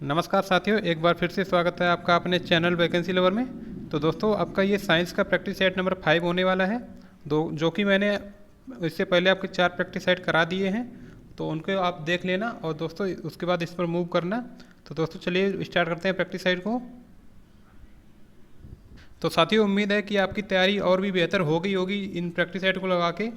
नमस्कार साथियों, एक बार फिर से स्वागत है आपका अपने चैनल वैकेंसी लवर में। तो दोस्तों, आपका ये साइंस का प्रैक्टिस सेट नंबर 5 होने वाला है। जो कि मैंने इससे पहले आपके 4 प्रैक्टिस सेट करा दिए हैं, तो उनको आप देख लेना और दोस्तों उसके बाद इस पर मूव करना। तो दोस्तों चलिए स्टार्ट करते हैं प्रैक्टिस सेट को। तो साथियों, उम्मीद है कि आपकी तैयारी और भी बेहतर हो गई होगी इन प्रैक्टिस सेट को लगा के,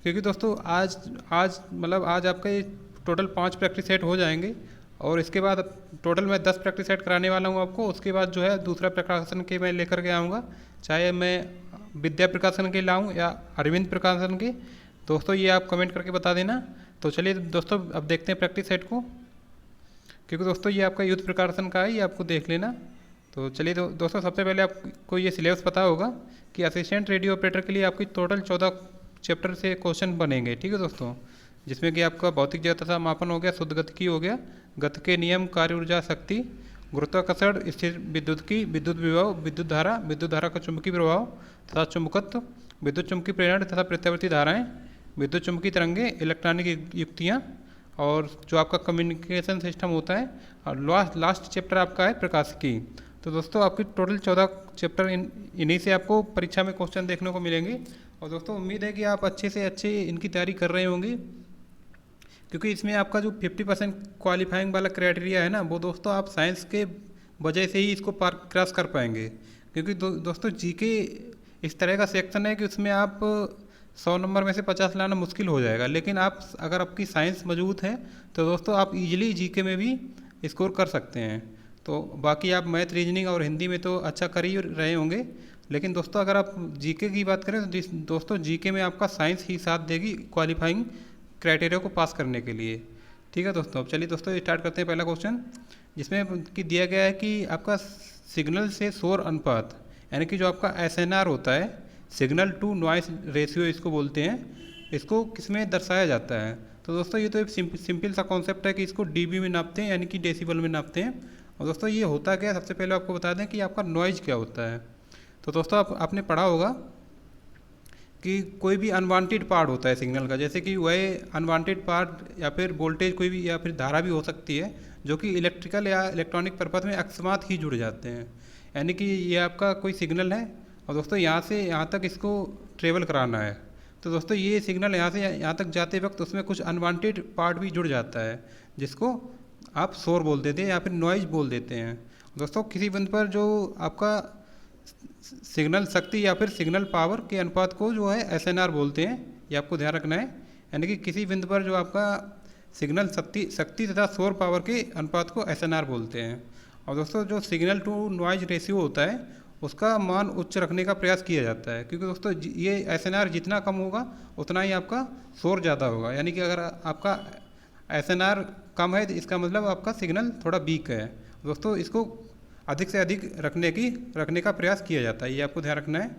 क्योंकि दोस्तों आज आज आपका ये टोटल 5 प्रैक्टिस सेट हो जाएंगे और इसके बाद टोटल मैं 10 प्रैक्टिस सेट कराने वाला हूँ आपको। उसके बाद जो है दूसरा प्रकाशन के मैं लेकर के आऊँगा, चाहे मैं विद्या प्रकाशन के लाऊँ या अरविंद प्रकाशन के। दोस्तों ये आप कमेंट करके बता देना। तो चलिए दोस्तों, अब देखते हैं प्रैक्टिस सेट को, क्योंकि दोस्तों ये आपका यूथ प्रकाशन का है, ये आपको देख लेना। तो चलिए दोस्तों, सबसे पहले आपको ये सिलेबस पता होगा कि असिस्टेंट रेडियो ऑपरेटर के लिए आपकी टोटल 14 चैप्टर से क्वेश्चन बनेंगे। ठीक है दोस्तों, जिसमें कि आपका भौतिक जड़ता मापन हो गया, शुद्ध गतिकी हो गया, गति के नियम, कार्य ऊर्जा, शक्ति, गुरुत्वाकर्षण, स्थिर विद्युत की, विद्युत विभव, विद्युत धारा का चुंबकीय प्रभाव तथा चुंबकत्व, विद्युत चुंबकीय प्रेरण तथा प्रत्यावर्ती धाराएं, विद्युत चुंबकीय तरंगे, इलेक्ट्रॉनिक युक्तियाँ, और जो आपका कम्युनिकेशन सिस्टम होता है। और लास्ट चैप्टर आपका है प्रकाशिकी। तो दोस्तों आपकी टोटल 14 चैप्टर इन्हीं से आपको परीक्षा में क्वेश्चन देखने को मिलेंगे। और दोस्तों उम्मीद है कि आप अच्छे से अच्छे इनकी तैयारी कर रहे होंगे, क्योंकि इसमें आपका जो 50% क्वालिफाइंग वाला क्राइटेरिया है ना, वो दोस्तों आप साइंस के वजह से ही इसको पार क्रॉस कर पाएंगे। क्योंकि दोस्तों जीके इस तरह का सेक्शन है कि उसमें आप 100 नंबर में से 50 लाना मुश्किल हो जाएगा, लेकिन आप अगर आपकी साइंस मजबूत है तो दोस्तों आप इजीली जीके में भी स्कोर कर सकते हैं। तो बाकी आप मैथ, रीजनिंग और हिंदी में तो अच्छा कर ही रहे होंगे, लेकिन दोस्तों अगर आप जीके की बात करें तो दोस्तों जीके में आपका साइंस ही साथ देगी क्वालिफाइंग क्राइटेरिया को पास करने के लिए। ठीक है दोस्तों, अब चलिए दोस्तों स्टार्ट करते हैं पहला क्वेश्चन, जिसमें कि दिया गया है कि आपका सिग्नल से शोर अनुपात, यानी कि जो आपका एसएनआर होता है, सिग्नल टू नॉइस रेशियो इसको बोलते हैं, इसको किस में दर्शाया जाता है। तो दोस्तों ये तो एक सिंपल सा कॉन्सेप्ट है कि इसको डीबी में नापते हैं, यानी कि डेसिबल में नापते हैं। और दोस्तों ये होता क्या है, सबसे पहले आपको बता दें कि आपका नॉइज क्या होता है। तो दोस्तों आपने पढ़ा होगा कि कोई भी अनवांटेड पार्ट होता है सिग्नल का, जैसे कि वह अनवांटेड पार्ट या फिर वोल्टेज कोई भी या फिर धारा भी हो सकती है, जो कि इलेक्ट्रिकल या इलेक्ट्रॉनिक पर्पज़ में अकस्मात ही जुड़ जाते हैं। यानी कि ये आपका कोई सिग्नल है और दोस्तों यहाँ से यहाँ तक इसको ट्रेवल कराना है। तो दोस्तों ये सिग्नल यहाँ से यहाँ तक जाते वक्त उसमें कुछ अनवांटेड पार्ट भी जुड़ जाता है, जिसको आप शोर बोल देते हैं या फिर नॉइज बोल देते हैं। दोस्तों किसी बिंदु पर जो आपका सिग्नल शक्ति या फिर सिग्नल पावर के अनुपात को जो है एसएनआर बोलते हैं, ये आपको ध्यान रखना है। यानी कि किसी बिंदु पर जो आपका सिग्नल शक्ति तथा शोर पावर के अनुपात को एसएनआर बोलते हैं। और दोस्तों जो सिग्नल टू नॉइज रेशियो होता है, उसका मान उच्च रखने का प्रयास किया जाता है, क्योंकि दोस्तों ये एसएनआर जितना कम होगा उतना ही आपका शोर ज़्यादा होगा। यानी कि अगर आपका एसएनआर कम है तो इसका मतलब आपका सिग्नल थोड़ा वीक है। दोस्तों इसको अधिक से अधिक रखने का प्रयास किया जाता है, ये आपको ध्यान रखना है।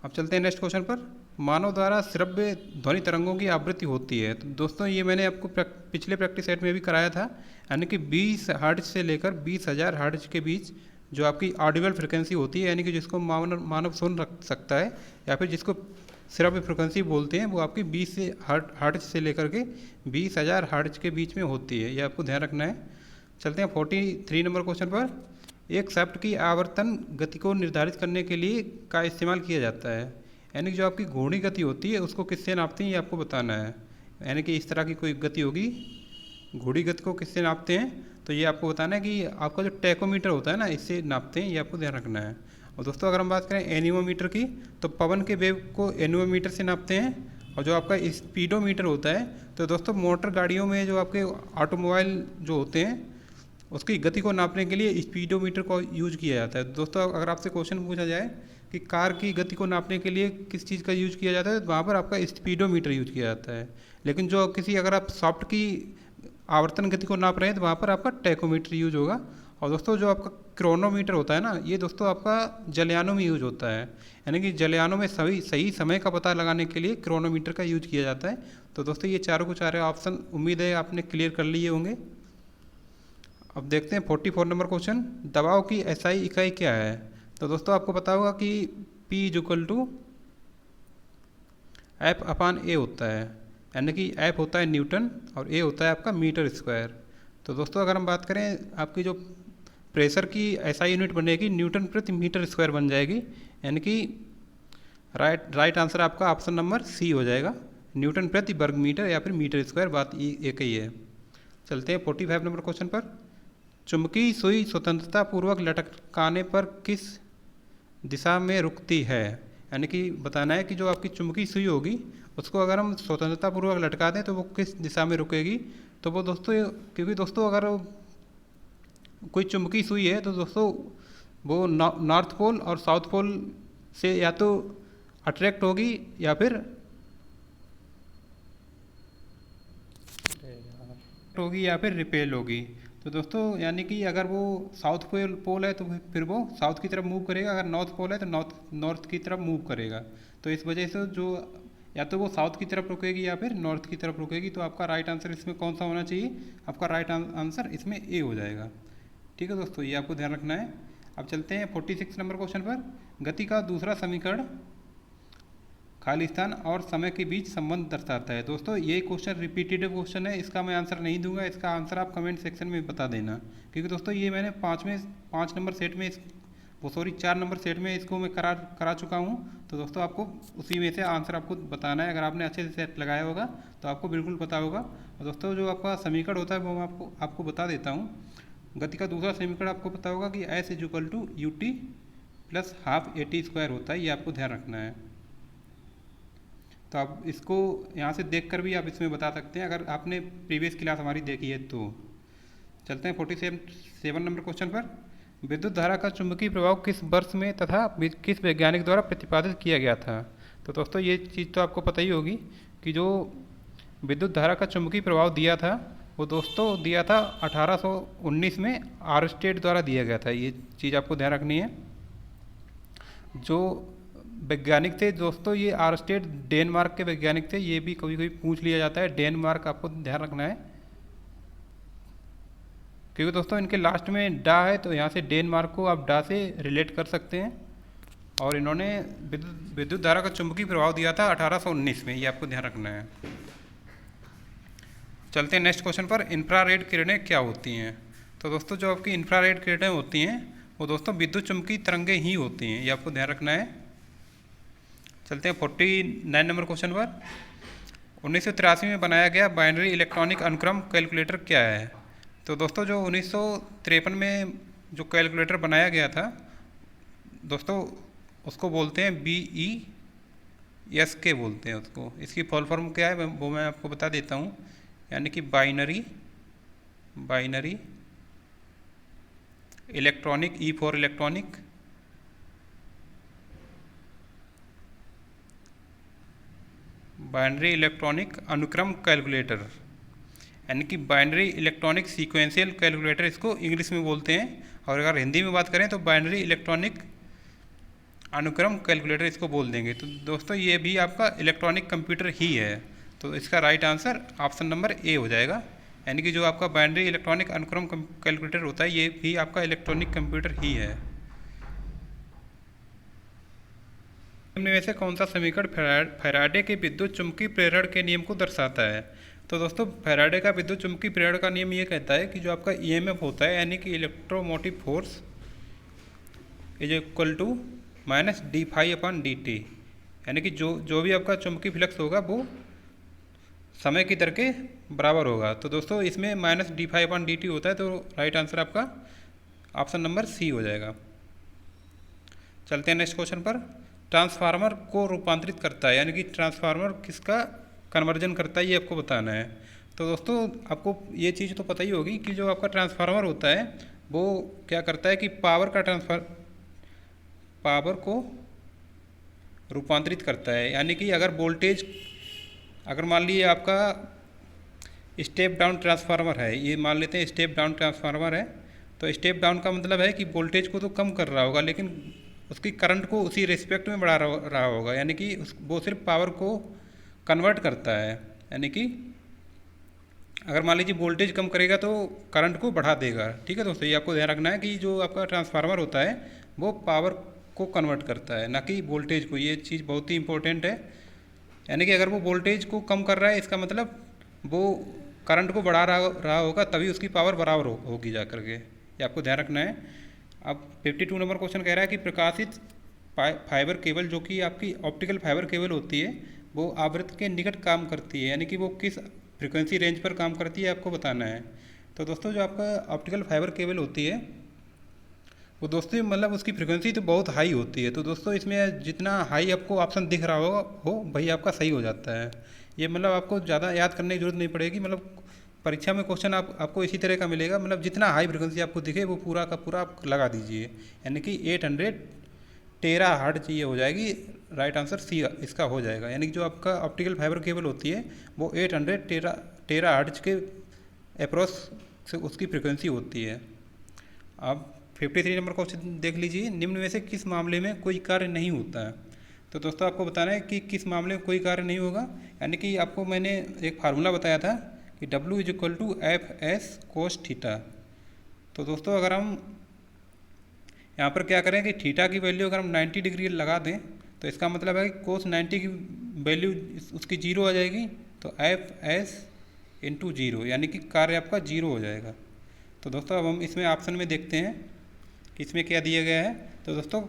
अब चलते हैं नेक्स्ट क्वेश्चन पर। मानव द्वारा श्रव्य ध्वनि तरंगों की आवृत्ति होती है। तो दोस्तों ये मैंने आपको पिछले प्रैक्टिस सेट में भी कराया था, यानी कि 20 हर्ट्ज से लेकर 20,000 हर्ट्ज के बीच जो आपकी ऑडिबल फ्रिक्वेंसी होती है, यानी कि जिसको मानव सुन सकता है या फिर जिसको श्रव्य फ्रिक्वेंसी बोलते हैं, वो आपकी 20 से हर्ट्ज से लेकर के 20,000 हर्ट्ज के बीच में होती है, ये आपको ध्यान रखना है। चलते हैं 43 नंबर क्वेश्चन पर। एक शाफ्ट की आवर्तन गति को निर्धारित करने के लिए का इस्तेमाल किया जाता है, यानी कि जो आपकी घूर्णी गति होती है उसको किससे नापते हैं, ये आपको बताना है। यानी कि इस तरह की कोई गति होगी, घूर्णी गति को किससे नापते हैं, तो ये आपको बताना है कि आपका जो टैकोमीटर होता है ना, इससे नापते हैं, ये आपको ध्यान रखना है। और दोस्तों अगर हम बात करें एनीमोमीटर की, तो पवन के वेग को एनीमोमीटर से नापते हैं। और जो आपका स्पीडोमीटर होता है, तो दोस्तों मोटर गाड़ियों में जो आपके ऑटोमोबाइल जो होते हैं उसकी गति को नापने के लिए स्पीडोमीटर को यूज किया जाता है। दोस्तों अगर आपसे क्वेश्चन पूछा जाए कि कार की गति को नापने के लिए किस चीज़ का यूज किया जाता है, तो वहाँ पर आपका स्पीडोमीटर यूज किया जाता है। लेकिन जो किसी अगर आप सॉफ्ट की आवर्तन गति को नाप रहे हैं तो वहाँ पर आपका टैकोमीटर यूज होगा। और दोस्तों जो आपका क्रोनोमीटर होता है ना, ये दोस्तों आपका जलयानों में यूज होता है, यानी कि जलयानों में सही समय का पता लगाने के लिए क्रोनोमीटर का यूज किया जाता है। तो दोस्तों ये चारों को चारों ऑप्शन उम्मीद है आपने क्लियर कर लिए होंगे। अब देखते हैं 44 नंबर क्वेश्चन। दबाव की एसआई इकाई क्या है। तो दोस्तों आपको पता होगा कि P इक्वल टू एफ अपान ए होता है, यानी कि एफ होता है न्यूटन और ए होता है आपका मीटर स्क्वायर। तो दोस्तों अगर हम बात करें आपकी जो प्रेशर की एसआई यूनिट बनेगी न्यूटन प्रति मीटर स्क्वायर बन जाएगी, यानी कि राइट आंसर आपका ऑप्शन नंबर सी हो जाएगा, न्यूटन प्रति वर्ग मीटर या फिर मीटर स्क्वायर, बात एक ही है। चलते हैं 45 नंबर क्वेश्चन पर। चुंबकीय सुई स्वतंत्रता पूर्वक लटकाने पर किस दिशा में रुकती है, यानी कि बताना है कि जो आपकी चुंबकीय सुई होगी उसको अगर हम स्वतंत्रता पूर्वक लटका दें तो वो किस दिशा में रुकेगी। तो वो दोस्तों, क्योंकि दोस्तों अगर कोई चुंबकीय सुई है तो दोस्तों वो नॉर्थ पोल और साउथ पोल से या तो अट्रैक्ट होगी या फिर रिपेल होगी। तो दोस्तों यानी कि अगर वो साउथ पोल है तो फिर वो साउथ की तरफ मूव करेगा, अगर नॉर्थ पोल है तो नॉर्थ की तरफ मूव करेगा। तो इस वजह से जो या तो वो साउथ की तरफ रुकेगी या फिर नॉर्थ की तरफ रुकेगी। तो आपका राइट आंसर इसमें कौन सा होना चाहिए, आपका राइट आंसर इसमें ए हो जाएगा। ठीक है दोस्तों, ये आपको ध्यान रखना है। अब चलते हैं 46 नंबर क्वेश्चन पर। गति का दूसरा समीकरण खाली स्थान और समय के बीच संबंध दर्शाता है। दोस्तों ये क्वेश्चन रिपीटेड क्वेश्चन है, इसका मैं आंसर नहीं दूंगा, इसका आंसर आप कमेंट सेक्शन में बता देना, क्योंकि दोस्तों ये मैंने 5 नंबर सेट में 4 नंबर सेट में इसको मैं करा चुका हूँ। तो दोस्तों आपको उसी में से आंसर आपको बताना है। अगर आपने अच्छे से सेट लगाया होगा तो आपको बिल्कुल पता होगा। और दोस्तों जो आपका समीकरण होता है वो मैं आपको बता देता हूँ। गति का दूसरा समीकरण आपको पता होगा कि S = ut + ½ at² होता है, ये आपको ध्यान रखना है। तो आप इसको यहाँ से देखकर भी आप इसमें बता सकते हैं अगर आपने प्रीवियस क्लास हमारी देखी है तो। चलते हैं 47 नंबर क्वेश्चन पर। विद्युत धारा का चुंबकीय प्रभाव किस वर्ष में तथा किस वैज्ञानिक द्वारा प्रतिपादित किया गया था। तो दोस्तों ये चीज़ तो आपको पता ही होगी कि जो विद्युत धारा का चुंबकीय प्रभाव दिया था वो दोस्तों दिया था 1819 में आर्स्टेड द्वारा दिया गया था। ये चीज़ आपको ध्यान रखनी है। जो वैज्ञानिक थे दोस्तों ये आर्स्टेड डेनमार्क के वैज्ञानिक थे, ये भी कभी कभी पूछ लिया जाता है। डेनमार्क आपको ध्यान रखना है क्योंकि दोस्तों इनके लास्ट में डा है, तो यहाँ से डेनमार्क को आप डा से रिलेट कर सकते हैं। और इन्होंने विद्युत धारा का चुंबकीय प्रभाव दिया था 1819 में, ये आपको ध्यान रखना है। चलते हैं नेक्स्ट क्वेश्चन पर। इंफ्रारेड किरणें क्या होती हैं। तो दोस्तों जो आपकी इंफ्रारेड किरणें होती हैं वो दोस्तों विद्युत चुंबकीय तरंगें ही होती हैं, ये आपको ध्यान रखना है। चलते हैं 49 नंबर क्वेश्चन पर। 1983 में बनाया गया बाइनरी इलेक्ट्रॉनिक अनुक्रम कैलकुलेटर क्या है। तो दोस्तों जो 1953 में जो कैलकुलेटर बनाया गया था दोस्तों उसको बोलते हैं BESK बोलते हैं उसको। इसकी फुल फॉर्म क्या है वो मैं आपको बता देता हूँ, यानी कि binary electronic, E for electronic, binary electronic अनुक्रम कैलकुलेटर, यानी कि बाइनरी इलेक्ट्रॉनिक सीक्वेंशियल कैलकुलेटर इसको इंग्लिश में बोलते हैं। और अगर हिंदी में बात करें तो बाइनरी इलेक्ट्रॉनिक अनुक्रम कैलकुलेटर इसको बोल देंगे। तो दोस्तों ये भी आपका इलेक्ट्रॉनिक कंप्यूटर ही है, तो इसका right answer option number A हो जाएगा, यानी कि जो आपका बाइनरी इलेक्ट्रॉनिक अनुक्रम कैलकुलेटर होता है ये भी आपका इलेक्ट्रॉनिक कंप्यूटर ही है। निम्न में से कौन सा समीकरण फैराडे के विद्युत चुंबकीय प्रेरण के नियम को दर्शाता है। तो दोस्तों फैराडे का विद्युत चुंबकीय प्रेरण का नियम ये कहता है कि जो आपका EMF होता है यानी कि इलेक्ट्रोमोटिव फोर्स = -dφ/dt, यानी कि जो भी आपका चुंबकीय फ्लक्स होगा वो समय की दर के बराबर होगा। तो दोस्तों इसमें -dφ/dt होता है, तो राइट आंसर आपका ऑप्शन नंबर सी हो जाएगा। चलते हैं नेक्स्ट क्वेश्चन पर। ट्रांसफार्मर को रूपांतरित करता है, यानी कि ट्रांसफार्मर किसका कन्वर्जन करता है ये आपको बताना है। तो दोस्तों आपको ये चीज़ तो पता ही होगी कि जो आपका ट्रांसफार्मर होता है वो क्या करता है कि पावर को रूपांतरित करता है, यानी कि अगर मान लीजिए आपका स्टेप डाउन ट्रांसफार्मर है, ये मान लेते हैं स्टेप डाउन ट्रांसफार्मर है, तो स्टेप डाउन का मतलब है कि वोल्टेज को तो कम कर रहा होगा लेकिन उसकी करंट को उसी रिस्पेक्ट में बढ़ा रहा होगा, यानी कि वो सिर्फ पावर को कन्वर्ट करता है। यानी कि अगर मान लीजिए वोल्टेज कम करेगा तो करंट को बढ़ा देगा। ठीक है दोस्तों, ये आपको ध्यान रखना है कि जो आपका ट्रांसफार्मर होता है वो पावर को कन्वर्ट करता है, ना कि वोल्टेज को। ये चीज़ बहुत ही इंपॉर्टेंट है, यानी कि अगर वो वोल्टेज को कम कर रहा है इसका मतलब वो करंट को बढ़ा रहा होगा तभी उसकी पावर बराबर होगी जा करके, ये आपको ध्यान रखना है। अब 52 नंबर क्वेश्चन कह रहा है कि प्रकाशित फाइबर केबल जो कि आपकी ऑप्टिकल फाइबर केबल होती है वो आवृत्ति के निकट काम करती है, यानी कि वो किस फ्रिक्वेंसी रेंज पर काम करती है आपको बताना है। तो दोस्तों जो आपका ऑप्टिकल फाइबर केबल होती है वो दोस्तों मतलब उसकी फ्रिक्वेंसी तो बहुत हाई होती है। तो दोस्तों इसमें जितना हाई आपको ऑप्शन दिख रहा हो वही आपका सही हो जाता है। ये मतलब आपको ज़्यादा याद करने की जरूरत नहीं पड़ेगी, मतलब परीक्षा में क्वेश्चन आपको इसी तरह का मिलेगा, मतलब जितना हाई फ्रिक्वेंसी आपको दिखे वो पूरा का पूरा आप लगा दीजिए, यानी कि 800 टेरा हर्ट्ज ये हो जाएगी। राइट आंसर सी इसका हो जाएगा, यानी कि जो आपका ऑप्टिकल फाइबर केबल होती है वो 800 टेरा हर्ट्ज के अप्रोक्स से उसकी फ्रिक्वेंसी होती है। अब 53 नंबर क्वेश्चन देख लीजिए, निम्न में से किस मामले में कोई कार्य नहीं होता है। तो दोस्तों आपको बताना है कि किस मामले में कोई कार्य नहीं होगा, यानी कि आपको मैंने एक फार्मूला बताया था कि W = Fs cos थीटा। तो दोस्तों अगर हम यहाँ पर क्या करें कि थीटा की वैल्यू अगर हम 90 डिग्री लगा दें तो इसका मतलब है कि कोस 90 की वैल्यू उसकी 0 आ जाएगी, तो Fs × 0 यानी कि कार्य आपका 0 हो जाएगा। तो दोस्तों अब हम इसमें ऑप्शन में देखते हैं कि इसमें क्या दिया गया है। तो दोस्तों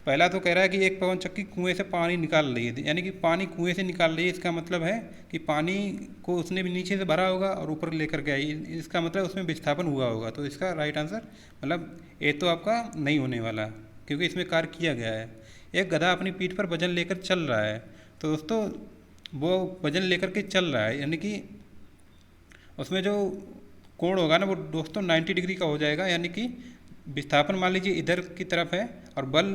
पहला तो कह रहा है कि एक पवन चक्की कुएं से पानी निकाल रही है, यानी कि पानी कुएं से निकाल रही है, इसका मतलब है कि पानी को उसने भी नीचे से भरा होगा और ऊपर लेकर के आई, इसका मतलब उसमें विस्थापन हुआ होगा। तो इसका राइट आंसर मतलब ए तो आपका नहीं होने वाला, क्योंकि इसमें कार्य किया गया है। एक गधा अपनी पीठ पर वजन लेकर चल रहा है, तो दोस्तों वो वजन लेकर के चल रहा है, यानी कि उसमें जो कोण होगा ना वो दोस्तों 90 डिग्री का हो जाएगा, यानी कि विस्थापन मान लीजिए इधर की तरफ है और बल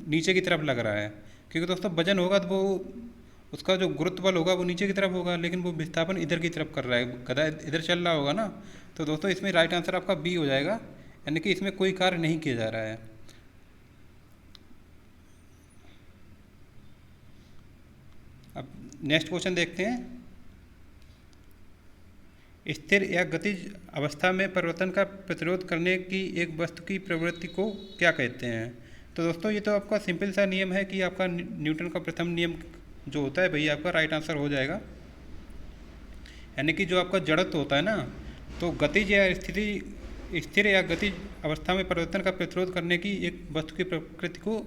नीचे की तरफ लग रहा है, क्योंकि दोस्तों वजन होगा तो वो उसका जो गुरुत्व बल होगा वो नीचे की तरफ होगा, लेकिन वो विस्थापन इधर की तरफ कर रहा है, गधा इधर चल रहा होगा ना। तो दोस्तों इसमें राइट आंसर आपका बी हो जाएगा, यानी कि इसमें कोई कार्य नहीं किया जा रहा है। अब नेक्स्ट क्वेश्चन देखते हैं, स्थिर या गतिज अवस्था में परिवर्तन का प्रतिरोध करने की एक वस्तु की प्रवृत्ति को क्या कहते हैं। तो दोस्तों ये तो आपका सिंपल सा नियम है कि आपका न्यूटन का प्रथम नियम जो होता है वही आपका राइट आंसर हो जाएगा, यानी कि जो आपका जड़त्व होता है ना, तो गतिज या स्थिर या गतिज अवस्था में परिवर्तन का प्रतिरोध करने की एक वस्तु की प्रकृति को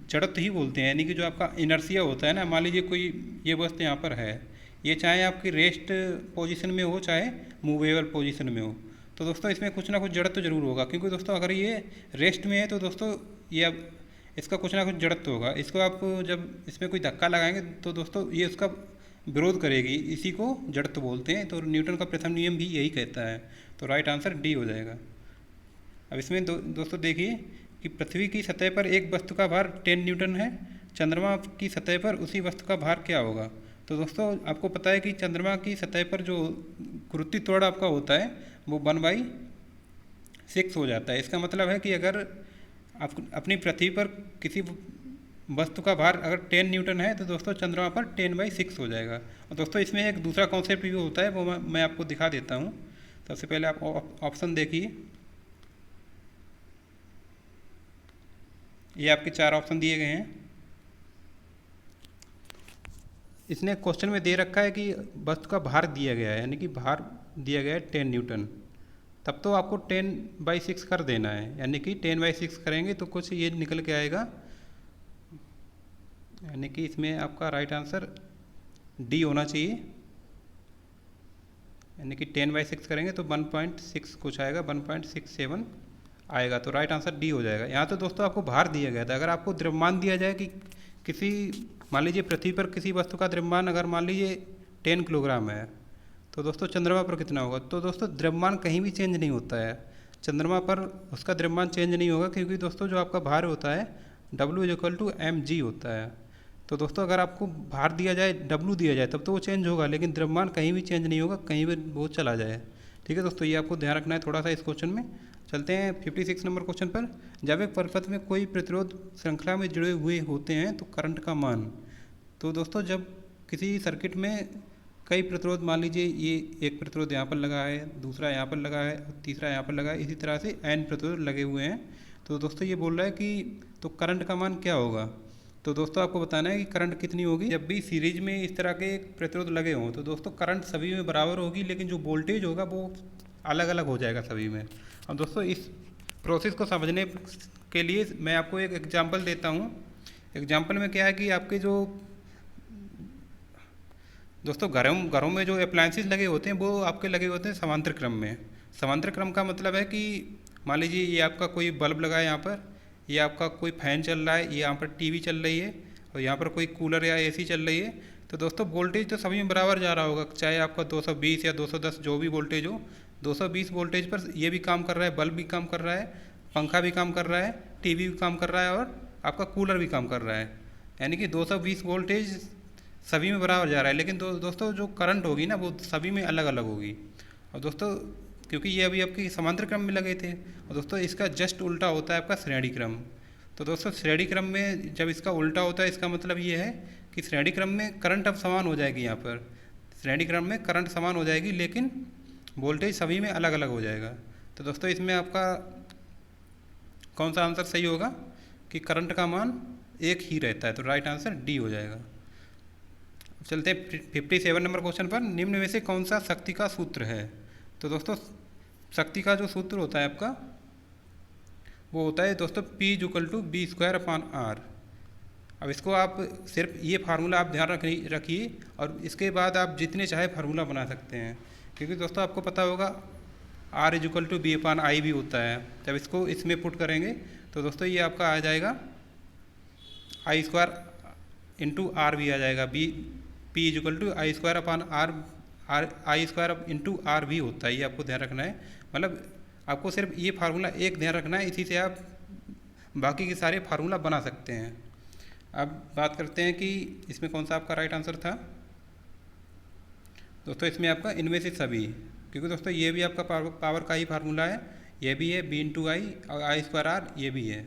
जड़त्व ही बोलते हैं, यानी कि जो आपका इनर्सिया होता है ना, मान लीजिए कोई ये वस्तु यहाँ पर है, ये चाहे आपकी रेस्ट पोजीशन में हो चाहे मूवेबल पोजीशन में हो, तो दोस्तों इसमें कुछ ना कुछ जड़त्व तो जरूर होगा, क्योंकि दोस्तों अगर ये रेस्ट में है तो दोस्तों ये अब इसका कुछ ना कुछ जड़त्व होगा। इसको आप जब इसमें कोई धक्का लगाएंगे तो दोस्तों ये उसका विरोध करेगी, इसी को जड़त्व बोलते हैं। तो न्यूटन का प्रथम नियम भी यही कहता है, तो राइट आंसर डी हो जाएगा। अब इसमें दोस्तों देखिए कि पृथ्वी की सतह पर एक वस्तु का भार 10 न्यूटन है, चंद्रमा की सतह पर उसी वस्तु का भार क्या होगा। तो दोस्तों आपको पता है कि चंद्रमा की सतह पर जो गुरुत्वीय त्वरण आपका होता है वो 1/6 हो जाता है। इसका मतलब है कि अगर आप अपनी पृथ्वी पर किसी वस्तु का भार अगर 10 न्यूटन है तो दोस्तों चंद्रमा पर 10/6 हो जाएगा। और दोस्तों इसमें एक दूसरा कॉन्सेप्ट भी होता है, वो मैं आपको दिखा देता हूँ। सबसे पहले आप ऑप्शन देखिए, ये आपके 4 ऑप्शन दिए गए हैं। इसने क्वेश्चन में दे रखा है कि वस्तु का भार दिया गया है, यानी कि भार दिया गया है 10 न्यूटन, तब तो आपको 10/6 कर देना है, यानी कि 10/6 करेंगे तो कुछ ये निकल के आएगा, यानी कि इसमें आपका राइट आंसर डी होना चाहिए, यानी कि 10/6 करेंगे तो 1.6 कुछ आएगा, 1.67 आएगा, तो राइट आंसर डी हो जाएगा। यहाँ तो दोस्तों आपको भार दिया गया था, अगर आपको द्रव्यमान दिया जाए कि किसी मान लीजिए पृथ्वी पर किसी वस्तु का द्रव्यमान अगर मान लीजिए 10 किलोग्राम है, तो दोस्तों चंद्रमा पर कितना होगा। तो दोस्तों द्रव्यमान कहीं भी चेंज नहीं होता है, चंद्रमा पर उसका द्रव्यमान चेंज नहीं होगा, क्योंकि दोस्तों जो आपका भार होता है W = mg होता है। तो दोस्तों अगर आपको भार दिया जाए, W दिया जाए, तब तो वो चेंज होगा, लेकिन द्रव्यमान कहीं भी चेंज नहीं होगा, कहीं भी वो चला जाए। ठीक है दोस्तों, ये आपको ध्यान रखना है थोड़ा सा इस क्वेश्चन में। चलते हैं 56 नंबर क्वेश्चन पर। जब एक परिपथ में कोई प्रतिरोध श्रृंखला में जुड़े हुए होते हैं तो करंट का मान। तो दोस्तों जब किसी सर्किट में कई प्रतिरोध, मान लीजिए ये एक प्रतिरोध यहाँ पर लगा है, दूसरा यहाँ पर लगा है, तीसरा यहाँ पर लगा है, इसी तरह से n प्रतिरोध लगे हुए हैं, तो दोस्तों ये बोल रहा है कि तो करंट का मान क्या होगा। तो दोस्तों आपको बताना है कि करंट कितनी होगी जब भी सीरीज में इस तरह के प्रतिरोध लगे हों। तो दोस्तों करंट सभी में बराबर होगी, लेकिन जो वोल्टेज होगा वो अलग अलग हो जाएगा सभी में। अब दोस्तों इस प्रोसेस को समझने के लिए मैं आपको एक एग्जांपल देता हूँ। एग्जांपल में क्या है कि आपके जो दोस्तों घरों में जो अप्लायंसेस लगे होते हैं वो आपके लगे होते हैं समांतर क्रम में। समांतर क्रम का मतलब है कि मान लीजिए ये आपका कोई बल्ब लगा है यहाँ पर, ये आपका कोई फ़ैन चल रहा है, ये यहाँ पर टीवी चल रही है और यहाँ पर कोई कूलर या एसी चल रही है। तो दोस्तों वोल्टेज तो सभी में बराबर जा रहा होगा, चाहे आपका 220 या 210 जो भी वोल्टेज हो। 220 वोल्टेज पर ये भी काम कर रहा है, बल्ब भी काम कर रहा है, पंखा भी काम कर रहा है, टीवी भी काम कर रहा है और आपका कूलर भी काम कर रहा है। यानी कि 220 वोल्टेज सभी में बराबर जा रहा है। लेकिन दोस्तों जो करंट होगी ना वो सभी में अलग अलग होगी। और दोस्तों क्योंकि ये अभी आपके समांतर क्रम में लगे थे, और दोस्तों इसका जस्ट उल्टा होता है आपका श्रेणी क्रम। तो दोस्तों श्रेणी क्रम में जब इसका उल्टा होता है इसका मतलब ये है कि श्रेणी क्रम में करंट अब समान हो जाएगी। यहाँ पर श्रेणी क्रम में करंट समान हो जाएगी, लेकिन वोल्टेज सभी में अलग अलग हो जाएगा। तो दोस्तों इसमें आपका कौन सा आंसर सही होगा कि करंट का मान एक ही रहता है, तो राइट आंसर डी हो जाएगा। चलते हैं 57 नंबर क्वेश्चन पर। निम्न में से कौन सा शक्ति का सूत्र है? तो दोस्तों शक्ति का जो सूत्र होता है आपका वो होता है दोस्तों P=V²/R। अब इसको आप सिर्फ ये फार्मूला आप ध्यान रखिए और इसके बाद आप जितने चाहे फार्मूला बना सकते हैं, क्योंकि दोस्तों आपको पता होगा R=V/I भी होता है। जब इसको इसमें पुट करेंगे तो दोस्तों ये आपका आ जाएगा I² × R भी आ जाएगा। P=I²/R, I² × R भी होता है, ये आपको ध्यान रखना है। मतलब आपको सिर्फ ये फार्मूला एक ध्यान रखना है, इसी से आप बाकी के सारे फार्मूला बना सकते हैं। अब बात करते हैं कि इसमें कौन सा आपका राइट आंसर था। दोस्तों इसमें आपका इनमें से सभी, क्योंकि दोस्तों ये भी आपका पावर का ही फार्मूला है, ये भी है V×I और I²R ये भी है।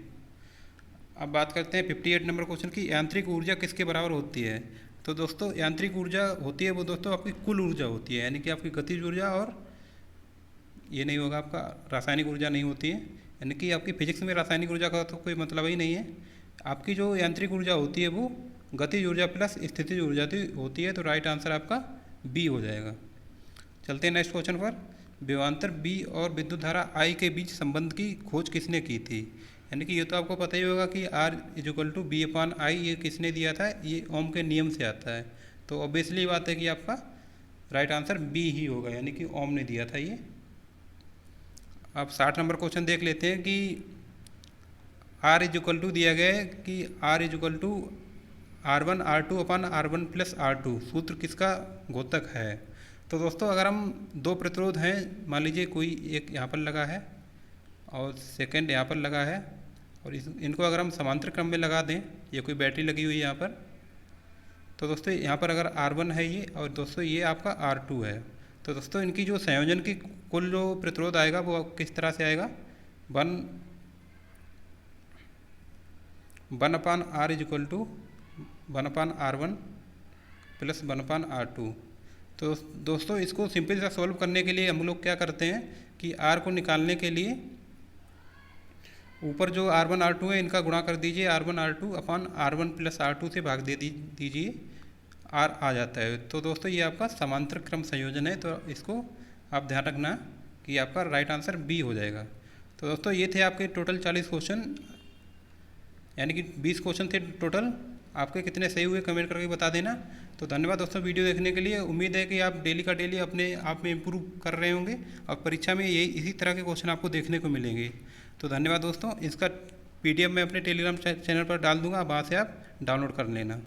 अब बात करते हैं 58 नंबर क्वेश्चन की, यांत्रिक ऊर्जा किसके बराबर होती है? तो दोस्तों यांत्रिक ऊर्जा होती है वो दोस्तों आपकी कुल ऊर्जा होती है, यानी कि आपकी गतिज ऊर्जा, और ये नहीं होगा आपका रासायनिक ऊर्जा नहीं होती है। यानी कि आपकी फिजिक्स में रासायनिक ऊर्जा का तो कोई मतलब ही नहीं है। आपकी जो यांत्रिक ऊर्जा होती है वो गतिज ऊर्जा प्लस स्थितिज ऊर्जा होती है, तो राइट आंसर आपका बी हो जाएगा। चलते हैं नेक्स्ट क्वेश्चन पर। विभवांतर बी और विद्युत धारा आई के बीच संबंध की खोज किसने की थी? यानी कि ये तो आपको पता ही होगा कि R=B/I ये किसने दिया था, ये ओम के नियम से आता है। तो ऑब्वियसली बात है कि आपका राइट आंसर बी ही होगा, यानी कि ओम ने दिया था ये। अब 60 नंबर क्वेश्चन देख लेते हैं कि R दिया गया है कि R=R1R2/R1+R2 सूत्र किसका घोतक है? तो दोस्तों अगर हम दो प्रतिरोध हैं, मान लीजिए कोई एक यहाँ पर लगा है और सेकंड यहाँ पर लगा है, और इनको अगर हम समांतर क्रम में लगा दें, ये कोई बैटरी लगी हुई है यहाँ पर, तो दोस्तों यहाँ पर अगर R1 है ये और दोस्तों ये आपका R2 है, तो दोस्तों इनकी जो संयोजन की कुल जो प्रतिरोध आएगा वो किस तरह से आएगा, 1/R=1/R1+1/R2। तो दोस्तों इसको सिंपल सा सॉल्व करने के लिए हम लोग क्या करते हैं कि R को निकालने के लिए ऊपर जो R1 R2 है इनका गुणा कर दीजिए, R1R2/R1+R2 से भाग दे दीजिए, R आ जाता है। तो दोस्तों ये आपका समांतर क्रम संयोजन है, तो इसको आप ध्यान रखना कि आपका राइट आंसर बी हो जाएगा। तो दोस्तों ये थे आपके टोटल 40 क्वेश्चन, यानी कि 20 क्वेश्चन थे टोटल। आपके कितने सही हुए कमेंट करके बता देना। तो धन्यवाद दोस्तों वीडियो देखने के लिए। उम्मीद है कि आप डेली का डेली अपने आप में इम्प्रूव कर रहे होंगे और परीक्षा में इसी तरह के क्वेश्चन आपको देखने को मिलेंगे। तो धन्यवाद दोस्तों। इसका PDF मैं अपने टेलीग्राम चैनल पर डाल दूँगा, वहाँ से आप डाउनलोड कर लेना।